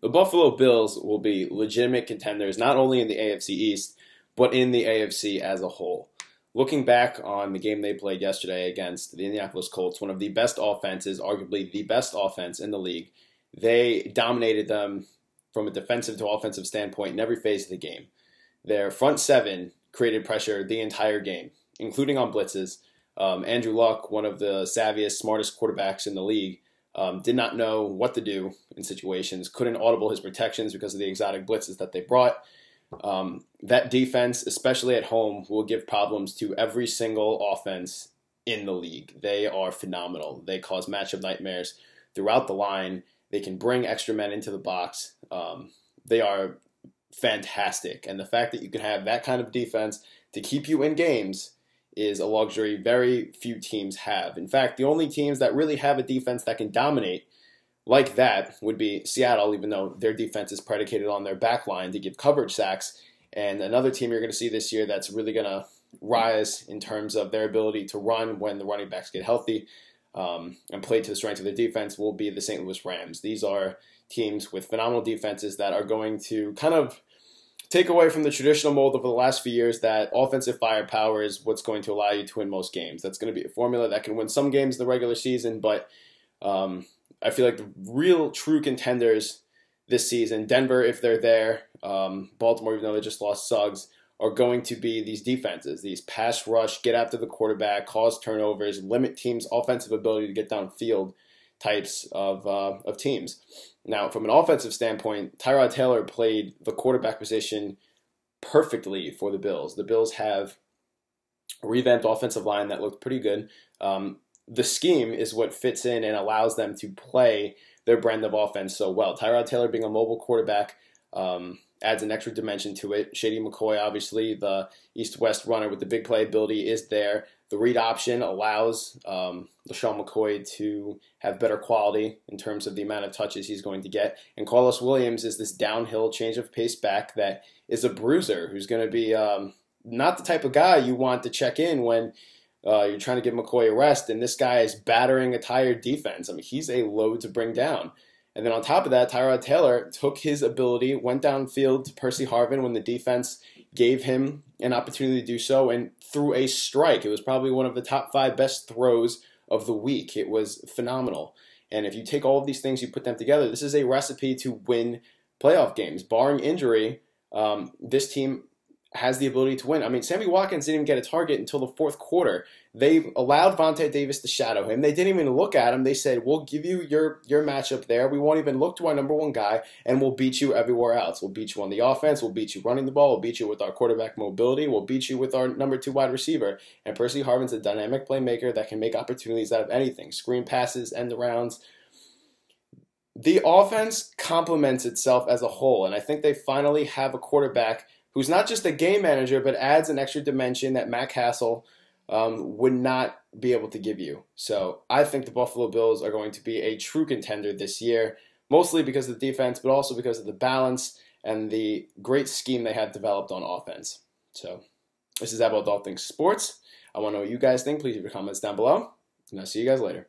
The Buffalo Bills will be legitimate contenders not only in the AFC East, but in the AFC as a whole. Looking back on the game they played yesterday against the Indianapolis Colts, one of the best offenses, arguably the best offense in the league, they dominated them from a defensive to offensive standpoint in every phase of the game. Their front seven created pressure the entire game, including on blitzes. Andrew Luck, one of the savviest, smartest quarterbacks in the league, did not know what to do in situations, couldn't audible his protections because of the exotic blitzes that they brought. That defense, especially at home, will give problems to every single offense in the league. They are phenomenal. They cause matchup nightmares throughout the line. They can bring extra men into the box. They are fantastic. And the fact that you can have that kind of defense to keep you in games is a luxury very few teams have. In fact, the only teams that really have a defense that can dominate like that would be Seattle, even though their defense is predicated on their back line to give coverage sacks. And another team you're going to see this year that's really going to rise in terms of their ability to run when the running backs get healthy and play to the strength of their defense will be the St. Louis Rams. These are teams with phenomenal defenses that are going to kind of take away from the traditional mold over the last few years that offensive firepower is what's going to allow you to win most games. That's going to be a formula that can win some games in the regular season, but I feel like the real true contenders this season, Denver if they're there, Baltimore even though they just lost Suggs, are going to be these defenses, these pass rush, get after the quarterback, cause turnovers, limit teams' offensive ability to get downfield types of teams. Now, from an offensive standpoint, Tyrod Taylor played the quarterback position perfectly for the Bills. The Bills have a revamped offensive line that looked pretty good. The scheme is what fits in and allows them to play their brand of offense so well. Tyrod Taylor being a mobile quarterback adds an extra dimension to it. Shady McCoy, obviously, the east-west runner with the big play ability is there. The read option allows LaShawn McCoy to have better quality in terms of the amount of touches he's going to get. And Carlos Williams is this downhill change of pace back that is a bruiser who's going to be not the type of guy you want to check in when you're trying to give McCoy a rest, and this guy is battering a tired defense. I mean, he's a load to bring down. And then on top of that, Tyrod Taylor took his ability, went downfield to Percy Harvin when the defense gave him an opportunity to do so, and threw a strike. It was probably one of the top 5 best throws of the week. It was phenomenal. And if you take all of these things, you put them together, this is a recipe to win playoff games. Barring injury, this team has the ability to win. I mean, Sammy Watkins didn't even get a target until the fourth quarter. They allowed Vontae Davis to shadow him. They didn't even look at him. They said, we'll give you your matchup there. We won't even look to our number one guy, and we'll beat you everywhere else. We'll beat you on the offense. We'll beat you running the ball. We'll beat you with our quarterback mobility. We'll beat you with our number 2 wide receiver. And Percy Harvin's a dynamic playmaker that can make opportunities out of anything. Screen passes, end arounds. The offense complements itself as a whole, and I think they finally have a quarterback who's not just a game manager, but adds an extra dimension that Matt Castle would not be able to give you. So I think the Buffalo Bills are going to be a true contender this year, mostly because of the defense, but also because of the balance and the great scheme they have developed on offense. So this is About All Things Sports. I want to know what you guys think. Please leave your comments down below, and I'll see you guys later.